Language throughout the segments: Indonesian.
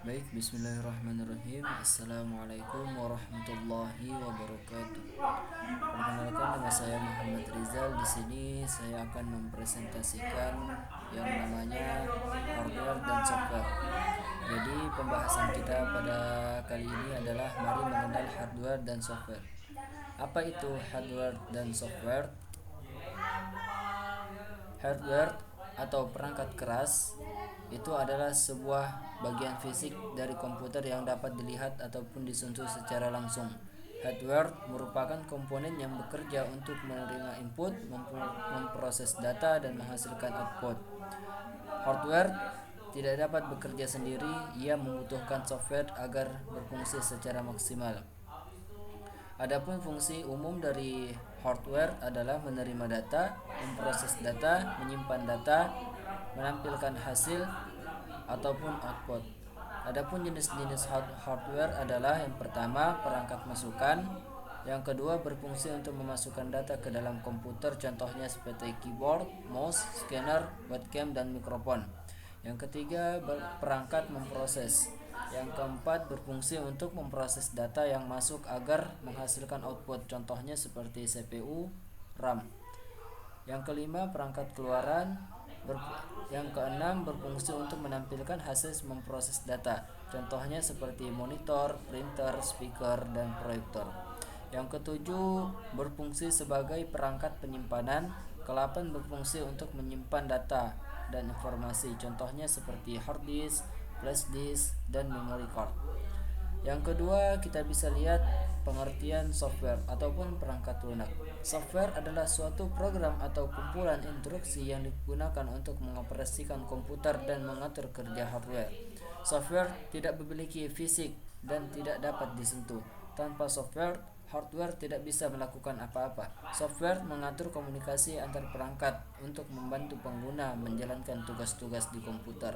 Baik, bismillahirrahmanirrahim. Assalamualaikum warahmatullahi wabarakatuh. Perkenalkan, nama saya Muhammad Rizal. Di sini saya akan mempresentasikan yang namanya hardware dan software. Jadi, pembahasan kita pada kali ini adalah mari mengenal hardware dan software. Apa itu hardware dan software? Hardware atau perangkat keras itu adalah sebuah bagian fisik dari komputer yang dapat dilihat ataupun disentuh secara langsung. Hardware merupakan komponen yang bekerja untuk menerima input, memproses data, dan menghasilkan output. Hardware tidak dapat bekerja sendiri, ia membutuhkan software agar berfungsi secara maksimal. Adapun fungsi umum dari hardware adalah menerima data, memproses data, menyimpan data, menampilkan hasil ataupun output. Adapun jenis-jenis hardware adalah yang pertama perangkat masukan, yang kedua berfungsi untuk memasukkan data ke dalam komputer, contohnya seperti keyboard, mouse, scanner, webcam, dan mikrofon. Yang ketiga perangkat memproses. Yang keempat berfungsi untuk memproses data yang masuk agar menghasilkan output, contohnya seperti CPU, RAM. Yang kelima perangkat keluaran. Yang keenam berfungsi untuk menampilkan hasil memproses data, contohnya seperti monitor, printer, speaker, dan proyektor. Yang ketujuh berfungsi sebagai perangkat penyimpanan. Kedelapan berfungsi untuk menyimpan data dan informasi, contohnya seperti hard disk, flash disk, dan memory card. Yang kedua, kita bisa lihat pengertian software ataupun perangkat lunak. Software adalah suatu program atau kumpulan instruksi yang digunakan untuk mengoperasikan komputer dan mengatur kerja hardware. Software tidak memiliki fisik dan tidak dapat disentuh. Tanpa software, hardware tidak bisa melakukan apa-apa. Software mengatur komunikasi antar perangkat untuk membantu pengguna menjalankan tugas-tugas di komputer.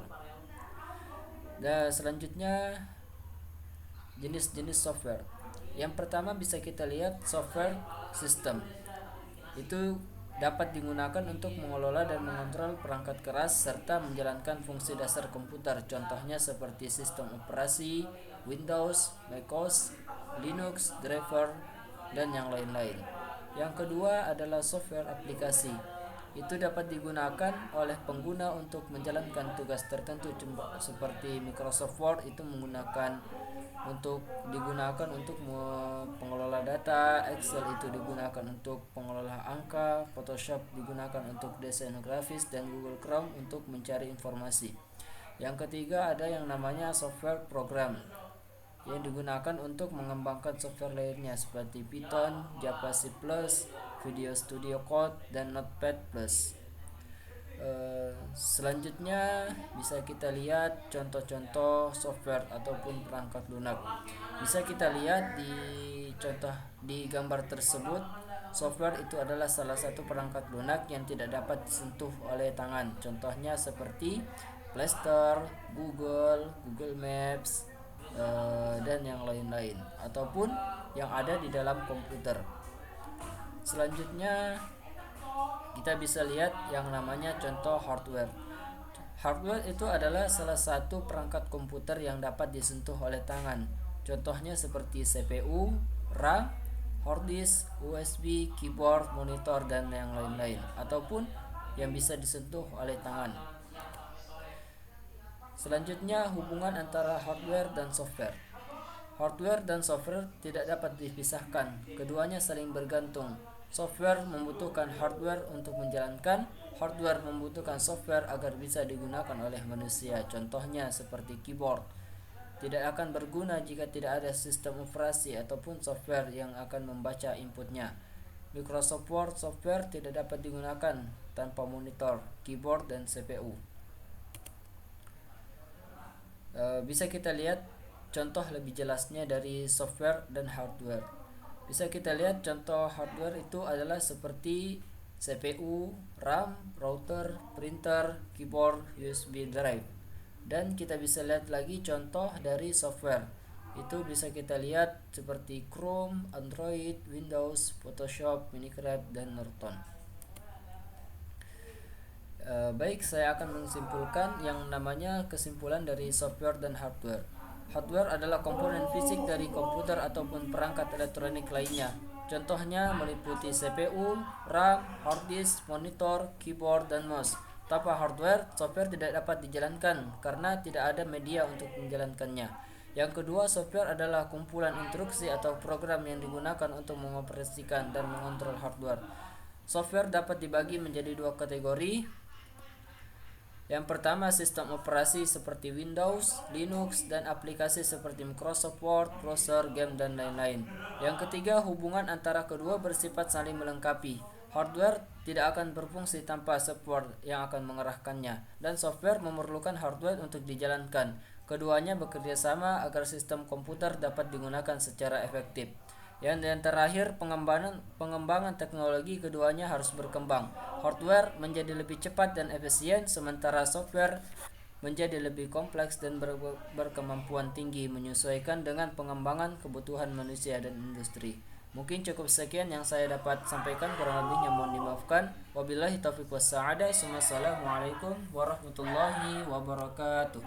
Dan selanjutnya, jenis-jenis software. Yang pertama bisa kita lihat software system. Itu dapat digunakan untuk mengelola dan mengontrol perangkat keras serta menjalankan fungsi dasar komputer, contohnya seperti sistem operasi, Windows, macOS, Linux, driver, dan yang lain-lain. Yang kedua adalah software aplikasi. Itu dapat digunakan oleh pengguna untuk menjalankan tugas tertentu, seperti Microsoft Word itu digunakan untuk pengelola data, Excel itu digunakan untuk pengelola angka, Photoshop digunakan untuk desain grafis, dan Google Chrome untuk mencari informasi. Yang ketiga ada yang namanya software program yang digunakan untuk mengembangkan software lainnya seperti Python, Java C++, Visual Studio Code, dan Notepad+. Selanjutnya bisa kita lihat contoh-contoh software ataupun perangkat lunak. Bisa kita lihat di gambar tersebut, software itu adalah salah satu perangkat lunak yang tidak dapat disentuh oleh tangan. Contohnya seperti Play Store, Google Maps, dan yang lain-lain, ataupun yang ada di dalam komputer. Selanjutnya kita bisa lihat yang namanya contoh hardware. Hardware itu adalah salah satu perangkat komputer yang dapat disentuh oleh tangan. Contohnya seperti CPU, RAM, hard disk, USB, keyboard, monitor, dan yang lain-lain, ataupun yang bisa disentuh oleh tangan. Selanjutnya hubungan antara hardware dan software. Hardware dan software tidak dapat dipisahkan, keduanya saling bergantung. Software membutuhkan hardware untuk menjalankan, hardware membutuhkan software agar bisa digunakan oleh manusia. Contohnya seperti keyboard tidak akan berguna jika tidak ada sistem operasi ataupun software yang akan membaca inputnya. Microsoft Word software tidak dapat digunakan tanpa monitor, keyboard, dan CPU. Bisa kita lihat contoh lebih jelasnya dari software dan hardware. Bisa kita lihat contoh hardware itu adalah seperti CPU, RAM, router, printer, keyboard, USB drive. Dan kita bisa lihat lagi contoh dari software. Itu bisa kita lihat seperti Chrome, Android, Windows, Photoshop, Minecraft, dan Norton. Baik, saya akan menyimpulkan yang namanya kesimpulan dari software dan hardware. Hardware adalah komponen fisik dari komputer ataupun perangkat elektronik lainnya. Contohnya meliputi CPU, RAM, hard disk, monitor, keyboard, dan mouse. Tanpa hardware, software tidak dapat dijalankan karena tidak ada media untuk menjalankannya. Yang kedua, software adalah kumpulan instruksi atau program yang digunakan untuk mengoperasikan dan mengontrol hardware. Software dapat dibagi menjadi dua kategori. Yang pertama, sistem operasi seperti Windows, Linux, dan aplikasi seperti Microsoft Word, browser, game, dan lain-lain. Yang ketiga, hubungan antara kedua bersifat saling melengkapi. Hardware tidak akan berfungsi tanpa software yang akan mengerahkannya, dan software memerlukan hardware untuk dijalankan. Keduanya bekerja sama agar sistem komputer dapat digunakan secara efektif. Yang terakhir, pengembangan teknologi keduanya harus berkembang. Hardware menjadi lebih cepat dan efisien, sementara software menjadi lebih kompleks dan berkemampuan tinggi menyesuaikan dengan pengembangan kebutuhan manusia dan industri. Mungkin cukup sekian yang saya dapat sampaikan, kurang lebihnya mohon dimaafkan. Wabillahi taufiq wassa'adah. Wassalamualaikum warahmatullahi wabarakatuh.